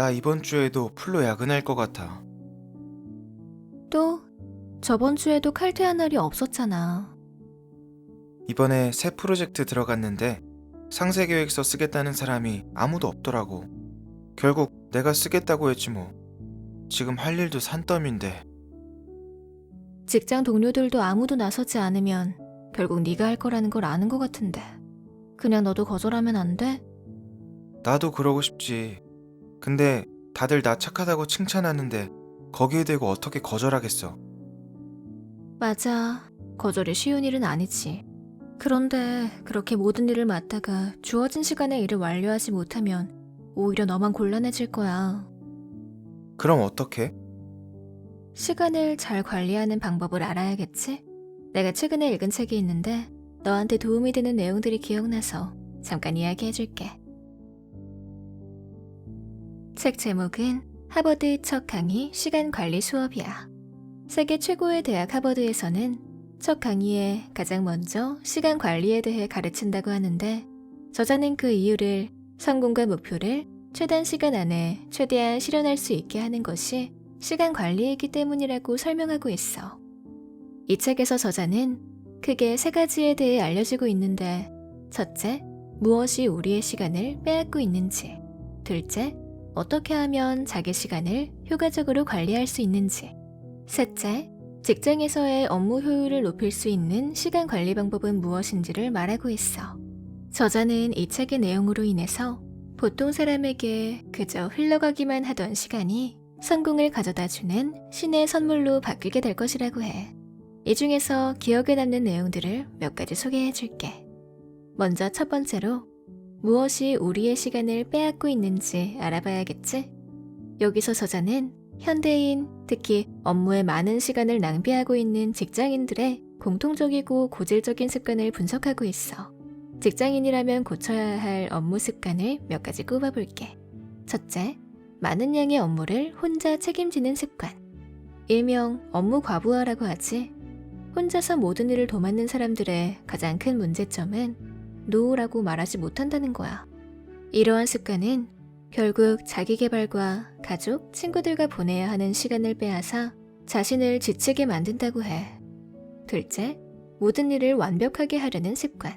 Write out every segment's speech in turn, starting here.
나 이번 주에도 풀로 야근할 것 같아. 또 저번 주에도 칼퇴한 날이 없었잖아. 이번에 새 프로젝트 들어갔는데 상세 계획서 쓰겠다는 사람이 아무도 없더라고. 결국 내가 쓰겠다고 했지 뭐. 지금 할 일도 산더미인데. 직장 동료들도 아무도 나서지 않으면 결국 네가 할 거라는 걸 아는 것 같은데. 그냥 너도 거절하면 안 돼? 나도 그러고 싶지. 근데 다들 나 착하다고 칭찬하는데 거기에 대고 어떻게 거절하겠어. 맞아. 거절이 쉬운 일은 아니지. 그런데 그렇게 모든 일을 맡다가 주어진 시간에 일을 완료하지 못하면 오히려 너만 곤란해질 거야. 그럼 어떡해? 시간을 잘 관리하는 방법을 알아야겠지? 내가 최근에 읽은 책이 있는데 너한테 도움이 되는 내용들이 기억나서 잠깐 이야기해줄게. 책 제목은 하버드 첫 강의 시간 관리 수업이야. 세계 최고의 대학 하버드에서는 첫 강의에 가장 먼저 시간 관리에 대해 가르친다고 하는데 저자는 그 이유를 성공과 목표를 최단 시간 안에 최대한 실현할 수 있게 하는 것이 시간 관리이기 때문이라고 설명하고 있어. 이 책에서 저자는 크게 세 가지에 대해 알려주고 있는데 첫째, 무엇이 우리의 시간을 빼앗고 있는지. 둘째, 어떻게 하면 자기 시간을 효과적으로 관리할 수 있는지. 셋째, 직장에서의 업무 효율을 높일 수 있는 시간 관리 방법은 무엇인지를 말하고 있어. 저자는 이 책의 내용으로 인해서 보통 사람에게 그저 흘러가기만 하던 시간이 성공을 가져다주는 신의 선물로 바뀌게 될 것이라고 해. 이 중에서 기억에 남는 내용들을 몇 가지 소개해 줄게. 먼저 첫 번째로 무엇이 우리의 시간을 빼앗고 있는지 알아봐야겠지? 여기서 저자는 현대인, 특히 업무에 많은 시간을 낭비하고 있는 직장인들의 공통적이고 고질적인 습관을 분석하고 있어. 직장인이라면 고쳐야 할 업무 습관을 몇 가지 꼽아볼게. 첫째, 많은 양의 업무를 혼자 책임지는 습관. 일명 업무 과부하라고 하지. 혼자서 모든 일을 도맡는 사람들의 가장 큰 문제점은 노라고 말하지 못한다는 거야. 이러한 습관은 결국 자기 개발과 가족, 친구들과 보내야 하는 시간을 빼앗아 자신을 지치게 만든다고 해. 둘째, 모든 일을 완벽하게 하려는 습관.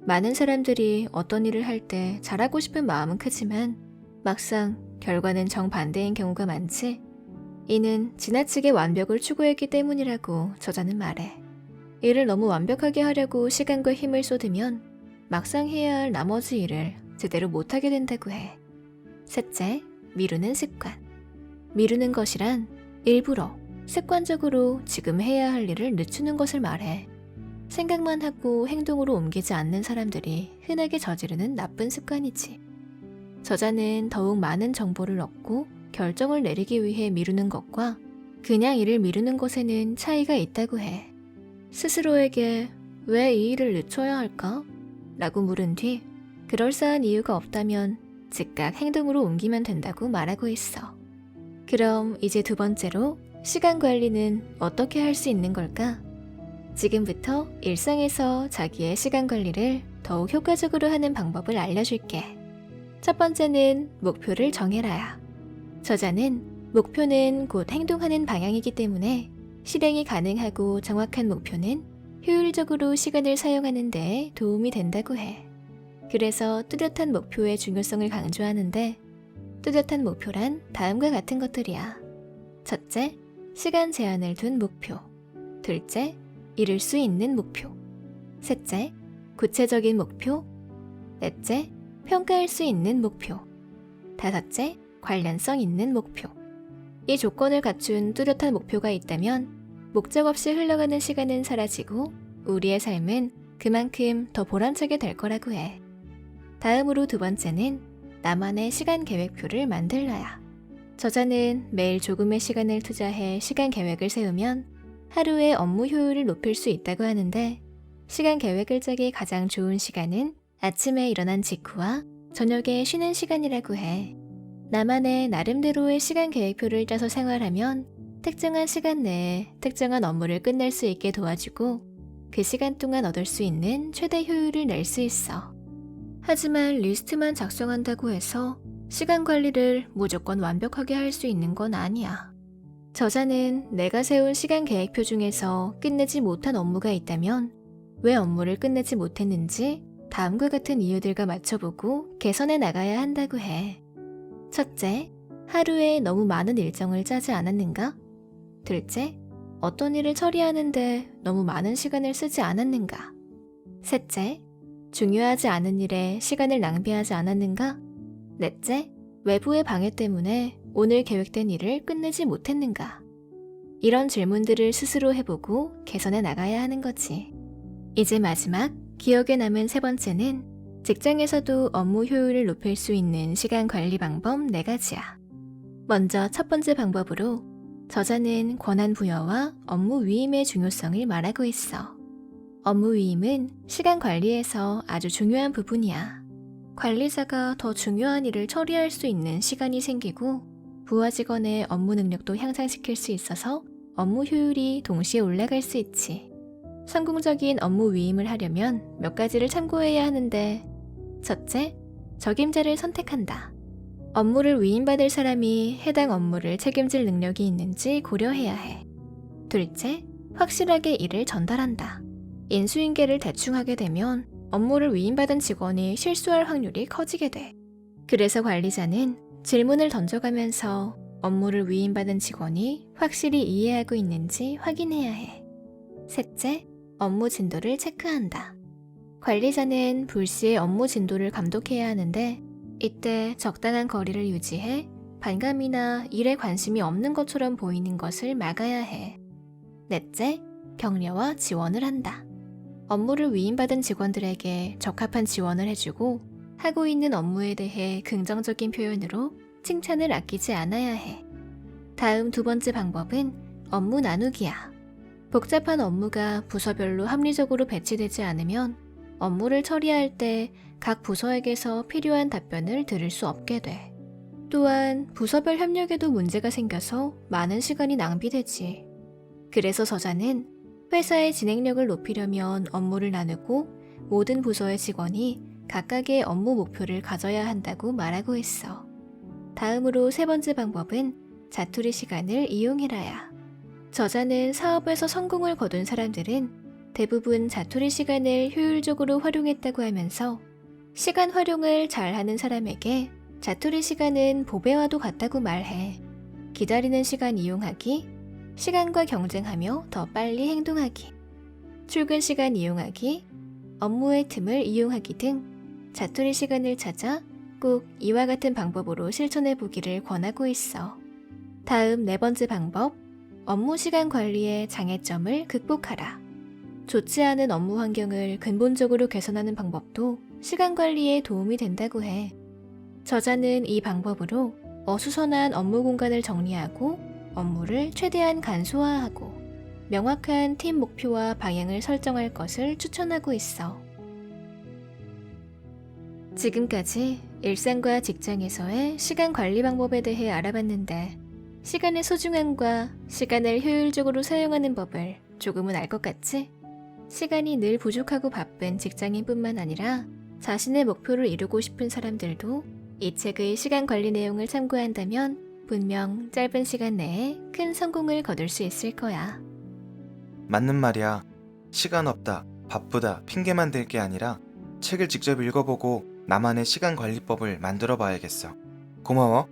많은 사람들이 어떤 일을 할 때 잘하고 싶은 마음은 크지만 막상 결과는 정반대인 경우가 많지. 이는 지나치게 완벽을 추구했기 때문이라고 저자는 말해. 일을 너무 완벽하게 하려고 시간과 힘을 쏟으면 막상 해야 할 나머지 일을 제대로 못하게 된다고 해. 셋째, 미루는 습관. 미루는 것이란 일부러, 습관적으로 지금 해야 할 일을 늦추는 것을 말해. 생각만 하고 행동으로 옮기지 않는 사람들이 흔하게 저지르는 나쁜 습관이지. 저자는 더욱 많은 정보를 얻고 결정을 내리기 위해 미루는 것과 그냥 일을 미루는 것에는 차이가 있다고 해. 스스로에게 왜 이 일을 늦춰야 할까? 라고 물은 뒤 그럴싸한 이유가 없다면 즉각 행동으로 옮기면 된다고 말하고 있어. 그럼 이제 두 번째로 시간 관리는 어떻게 할 수 있는 걸까? 지금부터 일상에서 자기의 시간 관리를 더욱 효과적으로 하는 방법을 알려줄게. 첫 번째는 목표를 정해라야. 저자는 목표는 곧 행동하는 방향이기 때문에 실행이 가능하고 정확한 목표는 효율적으로 시간을 사용하는 데 도움이 된다고 해. 그래서 뚜렷한 목표의 중요성을 강조하는데 뚜렷한 목표란 다음과 같은 것들이야. 첫째, 시간 제한을 둔 목표. 둘째, 이룰 수 있는 목표. 셋째, 구체적인 목표. 넷째, 평가할 수 있는 목표. 다섯째, 관련성 있는 목표. 이 조건을 갖춘 뚜렷한 목표가 있다면 목적 없이 흘러가는 시간은 사라지고 우리의 삶은 그만큼 더 보람차게 될 거라고 해. 다음으로 두 번째는 나만의 시간 계획표를 만들라야. 저자는 매일 조금의 시간을 투자해 시간 계획을 세우면 하루의 업무 효율을 높일 수 있다고 하는데 시간 계획을 짜기 가장 좋은 시간은 아침에 일어난 직후와 저녁에 쉬는 시간이라고 해. 나만의 나름대로의 시간 계획표를 짜서 생활하면 특정한 시간 내에 특정한 업무를 끝낼 수 있게 도와주고 그 시간 동안 얻을 수 있는 최대 효율을 낼 수 있어. 하지만 리스트만 작성한다고 해서 시간 관리를 무조건 완벽하게 할 수 있는 건 아니야. 저자는 내가 세운 시간 계획표 중에서 끝내지 못한 업무가 있다면 왜 업무를 끝내지 못했는지 다음과 같은 이유들과 맞춰보고 개선해 나가야 한다고 해. 첫째, 하루에 너무 많은 일정을 짜지 않았는가? 둘째, 어떤 일을 처리하는데 너무 많은 시간을 쓰지 않았는가? 셋째, 중요하지 않은 일에 시간을 낭비하지 않았는가? 넷째, 외부의 방해 때문에 오늘 계획된 일을 끝내지 못했는가? 이런 질문들을 스스로 해보고 개선해 나가야 하는 거지. 이제 마지막, 기억에 남은 세 번째는 직장에서도 업무 효율을 높일 수 있는 시간 관리 방법 4가지야. 먼저 첫 번째 방법으로 저자는 권한 부여와 업무 위임의 중요성을 말하고 있어. 업무 위임은 시간 관리에서 아주 중요한 부분이야. 관리자가 더 중요한 일을 처리할 수 있는 시간이 생기고 부하 직원의 업무 능력도 향상시킬 수 있어서 업무 효율이 동시에 올라갈 수 있지. 성공적인 업무 위임을 하려면 몇 가지를 참고해야 하는데, 첫째, 적임자를 선택한다. 업무를 위임받을 사람이 해당 업무를 책임질 능력이 있는지 고려해야 해. 둘째, 확실하게 일을 전달한다. 인수인계를 대충 하게 되면 업무를 위임받은 직원이 실수할 확률이 커지게 돼. 그래서 관리자는 질문을 던져가면서 업무를 위임받은 직원이 확실히 이해하고 있는지 확인해야 해. 셋째, 업무 진도를 체크한다. 관리자는 불시에 업무 진도를 감독해야 하는데 이때 적당한 거리를 유지해 반감이나 일에 관심이 없는 것처럼 보이는 것을 막아야 해. 넷째, 격려와 지원을 한다. 업무를 위임받은 직원들에게 적합한 지원을 해주고 하고 있는 업무에 대해 긍정적인 표현으로 칭찬을 아끼지 않아야 해. 다음 두 번째 방법은 업무 나누기야. 복잡한 업무가 부서별로 합리적으로 배치되지 않으면 업무를 처리할 때 각 부서에게서 필요한 답변을 들을 수 없게 돼. 또한 부서별 협력에도 문제가 생겨서 많은 시간이 낭비되지. 그래서 저자는 회사의 진행력을 높이려면 업무를 나누고 모든 부서의 직원이 각각의 업무 목표를 가져야 한다고 말하고 있어. 다음으로 세 번째 방법은 자투리 시간을 이용해라야. 저자는 사업에서 성공을 거둔 사람들은 대부분 자투리 시간을 효율적으로 활용했다고 하면서 시간 활용을 잘하는 사람에게 자투리 시간은 보배와도 같다고 말해. 기다리는 시간 이용하기, 시간과 경쟁하며 더 빨리 행동하기, 출근 시간 이용하기, 업무의 틈을 이용하기 등 자투리 시간을 찾아 꼭 이와 같은 방법으로 실천해 보기를 권하고 있어. 다음 네 번째 방법, 업무 시간 관리의 장애점을 극복하라. 좋지 않은 업무 환경을 근본적으로 개선하는 방법도 시간 관리에 도움이 된다고 해. 저자는 이 방법으로 어수선한 업무 공간을 정리하고 업무를 최대한 간소화하고 명확한 팀 목표와 방향을 설정할 것을 추천하고 있어. 지금까지 일상과 직장에서의 시간 관리 방법에 대해 알아봤는데 시간의 소중함과 시간을 효율적으로 사용하는 법을 조금은 알 것 같지? 시간이 늘 부족하고 바쁜 직장인뿐만 아니라 자신의 목표를 이루고 싶은 사람들도 이 책의 시간 관리 내용을 참고한다면 분명 짧은 시간 내에 큰 성공을 거둘 수 있을 거야. 맞는 말이야. 시간 없다, 바쁘다, 핑계만 댈 게 아니라 책을 직접 읽어보고 나만의 시간 관리법을 만들어 봐야겠어. 고마워.